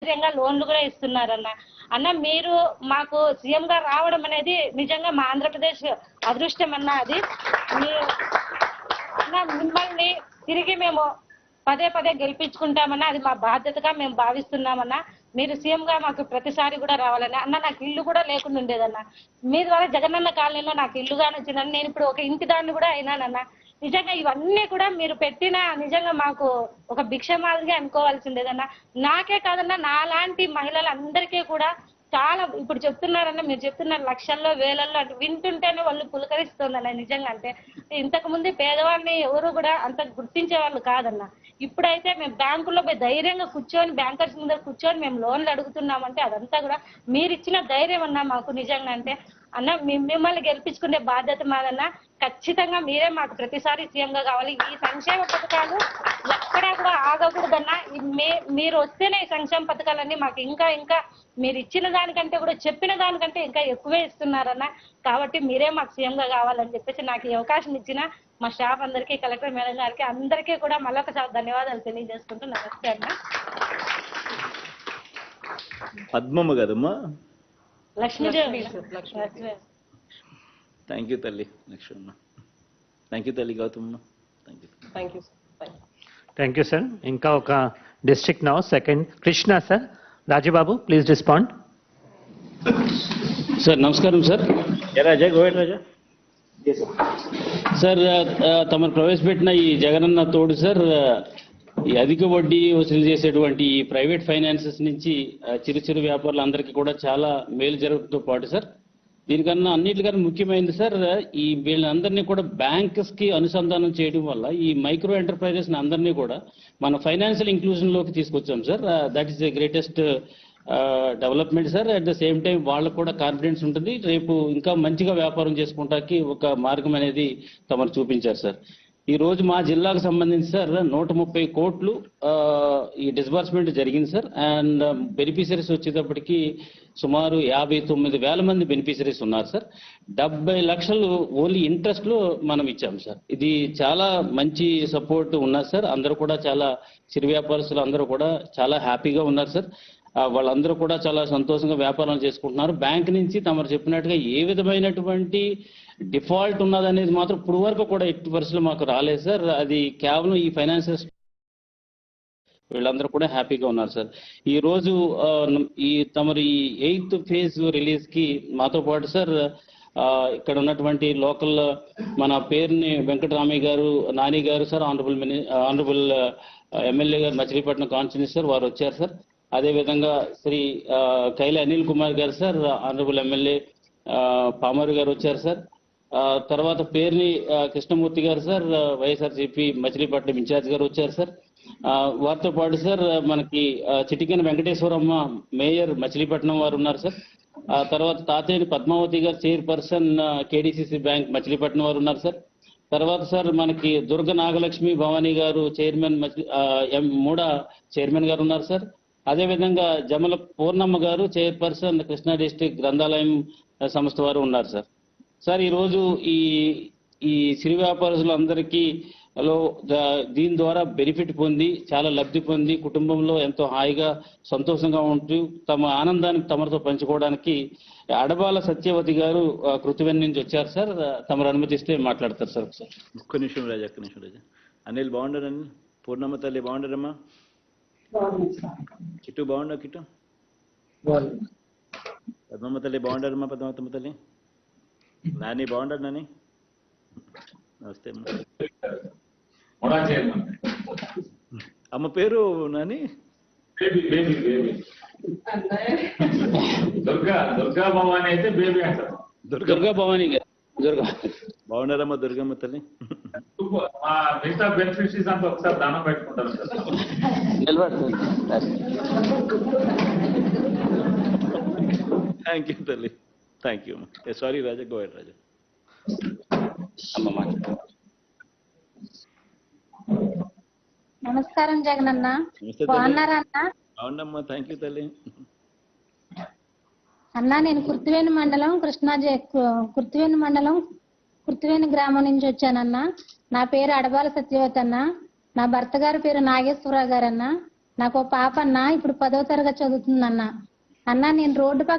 ధైర్యంగా లోన్లు కూడా ఇస్తున్నారన్న. అన్న మీరు మాకు సీఎం గా రావడం అనేది నిజంగా మా ఆంధ్రప్రదేశ్ అదృష్టం అన్న. అది మిమ్మల్ని తిరిగి మేము పదే పదే గెలిపించుకుంటామన్నా, అది మా బాధ్యతగా మేము భావిస్తున్నామన్నా. మీరు సీఎం గా మాకు ప్రతిసారి కూడా రావాలన్నా. అన్న నాకు ఇల్లు కూడా లేకుండా ఉండేదన్న, మీ ద్వారా జగనన్న కాలనీలో నాకు ఇల్లుగానే వచ్చిందని నేను ఇప్పుడు ఒక ఇంటి దాన్ని కూడా అయినానన్నా. నిజంగా ఇవన్నీ కూడా మీరు పెట్టిన నిజంగా మాకు ఒక భిక్ష మాదిరిగా అనుకోవాల్సిందేదన్నా. నాకే కాదన్నా, నాలాంటి మహిళలందరికీ కూడా చాలా ఇప్పుడు చెప్తున్నారన్న, మీరు చెప్తున్నారు లక్షల్లో వేలల్లో అంటే వింటుంటేనే వాళ్ళు పులకరిస్తుందన్న. నిజంగా అంటే ఇంతకు ముందు పేదవాళ్ళని ఎవరు కూడా అంత గుర్తించే వాళ్ళు కాదన్న. ఇప్పుడైతే మేము బ్యాంకుల్లో పోయి ధైర్యంగా కూర్చొని బ్యాంకర్స్ ముందర కూర్చొని మేము లోన్లు అడుగుతున్నామంటే అదంతా కూడా మీరు ఇచ్చిన ధైర్యం అన్నా మాకు. నిజంగా అంటే అన్న మిమ్మల్ని గెలిపించుకునే బాధ్యత మాదన్నా. ఖచ్చితంగా మీరే మాకు ప్రతిసారి సీఎం గా కావాలి. ఈ సంక్షేమ పథకాలు ఎక్కడా కూడా ఆగకూడదన్నా. మీరు వస్తేనే ఈ సంక్షేమ పథకాలన్నీ మాకు ఇంకా ఇంకా మీరు ఇచ్చిన దానికంటే కూడా చెప్పిన దానికంటే ఇంకా ఎక్కువే ఇస్తున్నారన్న. కాబట్టి మీరే మాకు సీఎం గా కావాలని చెప్పేసి నాకు ఈ అవకాశం ఇచ్చిన మా స్టాఫ్ అందరికీ, కలెక్టర్ మేడం గారికి అందరికీ కూడా మళ్ళొకసారి ధన్యవాదాలు తెలియజేసుకుంటూ నమస్తే అన్న. పద్మమ్మ కదమ్మా? లక్ష్మీదేవి. థ్యాంక్ యూ తల్లి లక్ష్మమ్మ. థ్యాంక్ యూ తల్లి గౌతమ్మ. Thank you sir. ఇంకా ఒక district now second Krishna sir. Rajababu please respond. Sir నమస్కారం సార్. రాజా గోవింద్ రాజా సార్, తమరు ప్రవేశపెట్టిన ఈ జగనన్న తోడు సార్, ఈ అధిక వడ్డీ వసూలు చేసేటువంటి ఈ ప్రైవేట్ ఫైనాన్సెస్ నుంచి చిరు చిరు వ్యాపారులందరికీ కూడా చాలా మేలు జరుగుతుంతో పాటు సార్, దీనికన్నా అన్నిటికన్నా ముఖ్యమైనది సార్, ఈ వీళ్ళందరినీ కూడా బ్యాంక్స్ కి అనుసంధానం చేయడం వల్ల ఈ మైక్రో ఎంటర్ప్రైజెస్ అందరినీ కూడా మన ఫైనాన్షియల్ ఇంక్లూజన్ లోకి తీసుకొచ్చాం sir. That is the greatest development sir. At the same time వాళ్ళకు కూడా కాన్ఫిడెన్స్ ఉంటుంది, రేపు ఇంకా మంచిగా వ్యాపారం చేసుకుంటానికి ఒక మార్గం అనేది తమరు చూపించారు సార్. ఈ రోజు మా జిల్లాకు సంబంధించి సార్ 130 కోట్లు ఈ డిస్బర్స్మెంట్ జరిగింది సార్. అండ్ బెనిఫిషరీస్ వచ్చేటప్పటికి సుమారు 59,000 మంది బెనిఫిషరీస్ ఉన్నారు సార్. 70 లక్షలు ఓన్లీ ఇంట్రెస్ట్ లో మనం ఇచ్చాం సార్. ఇది చాలా మంచి సపోర్ట్ ఉన్నది సార్. అందరూ కూడా చాలా చిరు వ్యాపారస్తులు అందరూ కూడా చాలా హ్యాపీగా ఉన్నారు సార్. వాళ్ళందరూ కూడా చాలా సంతోషంగా వ్యాపారాలు చేసుకుంటున్నారు. బ్యాంక్ నుంచి తమరు చెప్పినట్టుగా ఏ విధమైనటువంటి డిఫాల్ట్ ఉన్నదనేది మాత్రం ఇప్పుడు వరకు కూడా ఎట్టి పరిస్థితుల్లో మాకు రాలేదు సార్. అది కేవలం ఈ ఫైనాన్షియల్ వీళ్ళందరూ కూడా హ్యాపీగా ఉన్నారు సార్. ఈ రోజు ఈ తమరు ఈ 8th ఫేజ్ రిలీజ్ కి మాతో పాటు సార్ ఇక్కడ ఉన్నటువంటి లోకల్ మన పేరుని వెంకటరామయ్య గారు, నాని గారు సార్, ఆనరబుల్ ఎమ్మెల్యే గారు మచిలీపట్నం కాన్స్టిట్యూన్సీ సార్, వారు వచ్చారు సార్. అదేవిధంగా శ్రీ కైల అనిల్ కుమార్ గారు సార్, ఆనరబుల్ ఎమ్మెల్యే పామరు గారు వచ్చారు సార్. తర్వాత పేరుని కృష్ణమూర్తి గారు సార్, వైఎస్ఆర్సీపీ మచిలీపట్నం ఇన్ఛార్జ్ గారు వచ్చారు సార్. వారితో పాటు సార్ మనకి చిటికెన వెంకటేశ్వరమ్మ మేయర్ మచిలీపట్నం వారు ఉన్నారు సార్. తర్వాత తాతేని పద్మావతి గారు చైర్పర్సన్ కేడిసిసి బ్యాంక్ మచిలీపట్నం వారు ఉన్నారు సార్. తర్వాత సార్ మనకి దుర్గ నాగలక్ష్మి భవానీ గారు చైర్మన్ మూడా చైర్మన్ గారు ఉన్నారు సార్. అదేవిధంగా జమల పూర్ణమ్మ గారు చైర్పర్సన్ కృష్ణా డిస్ట్రిక్ట్ గ్రంథాలయం సంస్థ వారు ఉన్నారు సార్. సార్ ఈరోజు ఈ సిరి వ్యాపారస్తులందరికీ దీని ద్వారా బెనిఫిట్ పొంది చాలా లబ్ధి పొంది కుటుంబంలో ఎంతో హాయిగా సంతోషంగా ఉంటూ తమ ఆనందాన్ని తమతో పంచుకోవడానికి అడబాల సత్యవతి గారు కృతివెన్ నుంచి వచ్చారు సార్. తమరు అనుమతిస్తే మాట్లాడతారు సార్. ఒకసారి ఒక్క నిమిషం రాజా. అనిల్ బాగుండరని, పూర్ణమ్మ తల్లి బాగుండరమ్మా, కిట్టు బాగుండ, కిట్టు పద్మమ్మ తల్లి బాగుండరమ్మా, పద్మమ్మ తల్లి, నాని బాగుండరు, నాని నమస్తే అమ్మ పేరు నాని దుర్గా భవాని అయితే బేబీ అంటారు. దుర్గా భవానీ గారు బాగున్నారమ్మా దుర్గమ్మ తల్లి. మిగతా బెనిఫిషరీస్ అంతా ఒకసారి దానం పెట్టుకుంటారు థ్యాంక్ యూ తల్లి. Thank you. Sorry Raja, go ahead Raja. నమస్కారం జగనన్న, బాగున్నారా అన్న? అవునమ్మా, థ్యాంక్ యూ తల్లి. అన్నా నేను కుర్తివేణి గ్రామం నుంచి వచ్చానన్నా. నా పేరు అడబాల సత్యవతి అన్న. నా భర్త గారి పేరు నాగేశ్వరరావు గారన్న. నాకు ఓ పాప అన్న ఇప్పుడు 10వ తరగతి చదువుతుందన్న. అన్న నేను రోడ్డు పక్కన